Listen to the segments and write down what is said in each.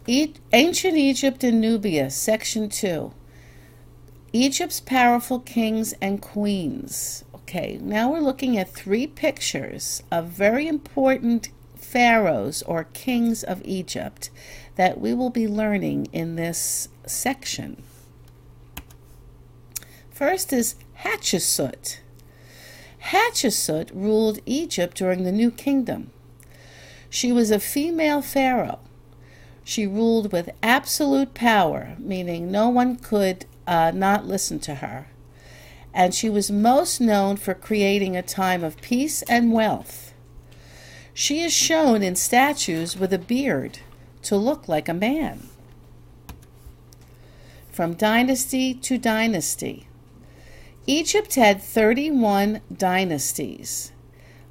Ancient Egypt and Nubia, Section 2. Egypt's powerful kings and queens. Okay, now we're looking at three pictures of very important pharaohs or kings of Egypt that we will be learning in this section. First is Hatshepsut. Hatshepsut ruled Egypt during the New Kingdom. She was a female pharaoh. She ruled with absolute power, meaning no one could not listen to her. And she was most known for creating a time of peace and wealth. She is shown in statues with a beard to look like a man. From dynasty to dynasty. Egypt had 31 dynasties.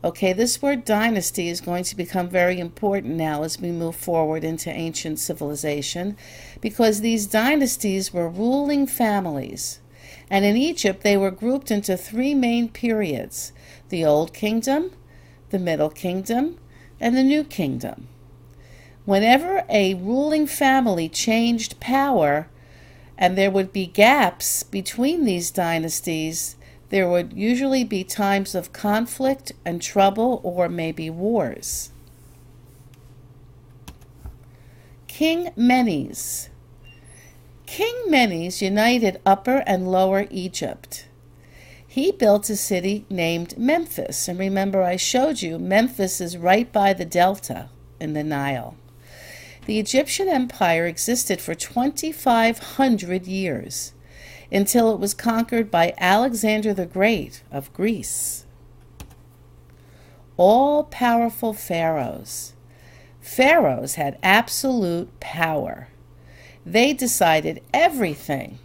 Okay, this word dynasty is going to become very important now as we move forward into ancient civilization, because these dynasties were ruling families. And in Egypt, they were grouped into three main periods: the Old Kingdom, the Middle Kingdom, and the New Kingdom. Whenever a ruling family changed power, and there would be gaps between these dynasties, there would usually be times of conflict and trouble, or maybe wars. King Menes. King Menes united Upper and Lower Egypt. He built a city named Memphis. And remember, I showed you Memphis is right by the delta in the Nile. The Egyptian Empire existed for 2,500 years, until it was conquered by Alexander the Great of Greece. All-powerful pharaohs. Pharaohs had absolute power. They decided everything: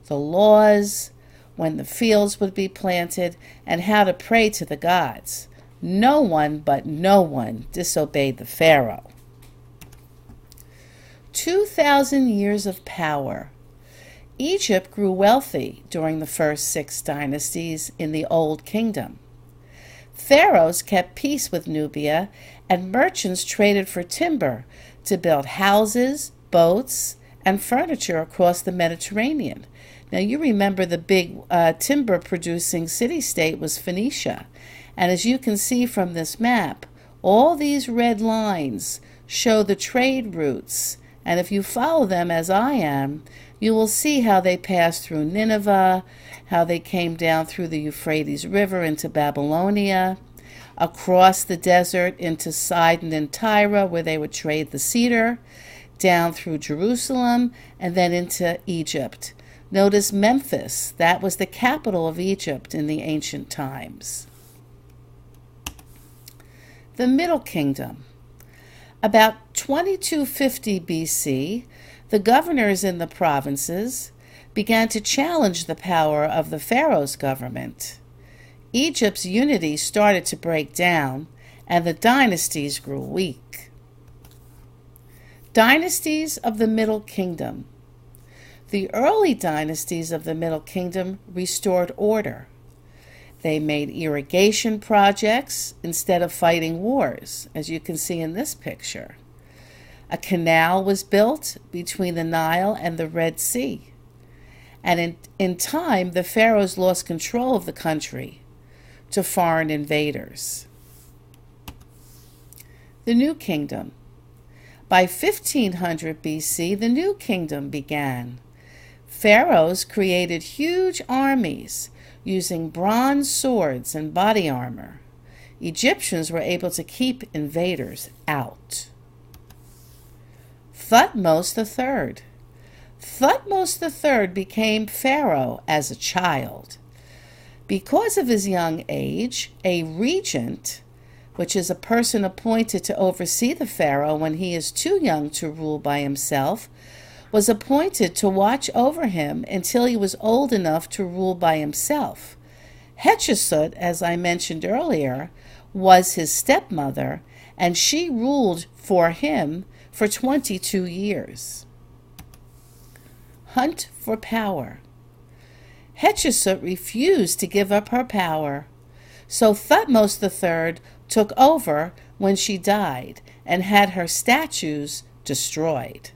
the laws, when the fields would be planted, and how to pray to the gods. No one disobeyed the pharaoh. 2,000 years of power. Egypt grew wealthy during the first 6 dynasties in the Old Kingdom. Pharaohs kept peace with Nubia, and merchants traded for timber to build houses, boats, and furniture across the Mediterranean. Now you remember the big timber-producing city-state was Phoenicia. And as you can see from this map, all these red lines show the trade routes. And if you follow them as I am, you will see how they passed through Nineveh, how they came down through the Euphrates River into Babylonia, across the desert into Sidon and Tyre, where they would trade the cedar, down through Jerusalem, and then into Egypt. Notice Memphis, that was the capital of Egypt in the ancient times. The Middle Kingdom. About 2250 BC, the governors in the provinces began to challenge the power of the pharaoh's government. Egypt's unity started to break down, and the dynasties grew weak. Dynasties of the Middle Kingdom. The early dynasties of the Middle Kingdom restored order. They made irrigation projects instead of fighting wars, as you can see in this picture. A canal was built between the Nile and the Red Sea. And in time, the pharaohs lost control of the country to foreign invaders. The New Kingdom. By 1500 BC, the New Kingdom began. Pharaohs created huge armies using bronze swords and body armor. Egyptians were able to keep invaders out. Thutmose III. Thutmose III became pharaoh as a child. Because of his young age, a regent, which is a person appointed to oversee the pharaoh when he is too young to rule by himself, was appointed to watch over him until he was old enough to rule by himself. Hatshepsut, as I mentioned earlier, was his stepmother, and she ruled for him for 22 years. Hunt for power. Hatshepsut refused to give up her power, so Thutmose III took over when she died and had her statues destroyed.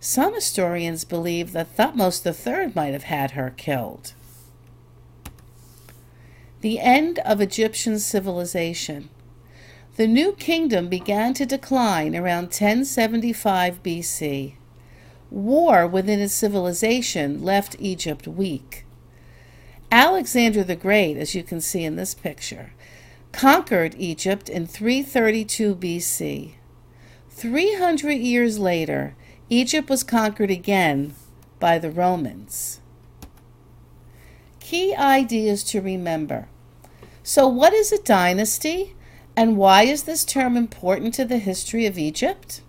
Some historians believe that Thutmose III might have had her killed. The end of Egyptian civilization. The new kingdom began to decline around 1075 BC. War within its civilization left Egypt weak. Alexander the Great, as you can see in this picture, conquered Egypt in 332 BC. 300 years later, Egypt was conquered again by the Romans. Key ideas to remember. So what is a dynasty, and why is this term important to the history of Egypt?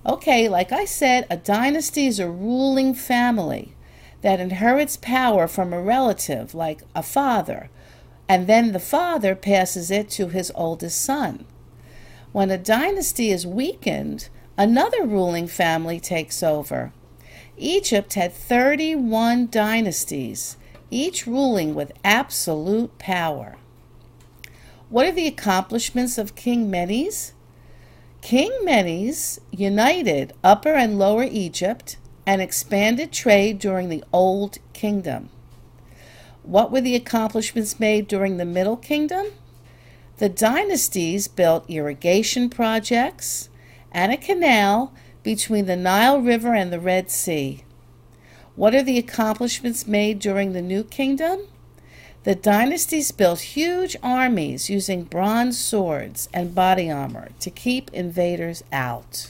Okay, like I said, a dynasty is a ruling family that inherits power from a relative, like a father, and then the father passes it to his oldest son. When a dynasty is weakened, another ruling family takes over. Egypt had 31 dynasties, each ruling with absolute power. What are the accomplishments of King Menes? King Menes united Upper and Lower Egypt and expanded trade during the Old Kingdom. What were the accomplishments made during the Middle Kingdom? The dynasties built irrigation projects and a canal between the Nile River and the Red Sea. What are the accomplishments made during the New Kingdom? The dynasties built huge armies using bronze swords and body armor to keep invaders out.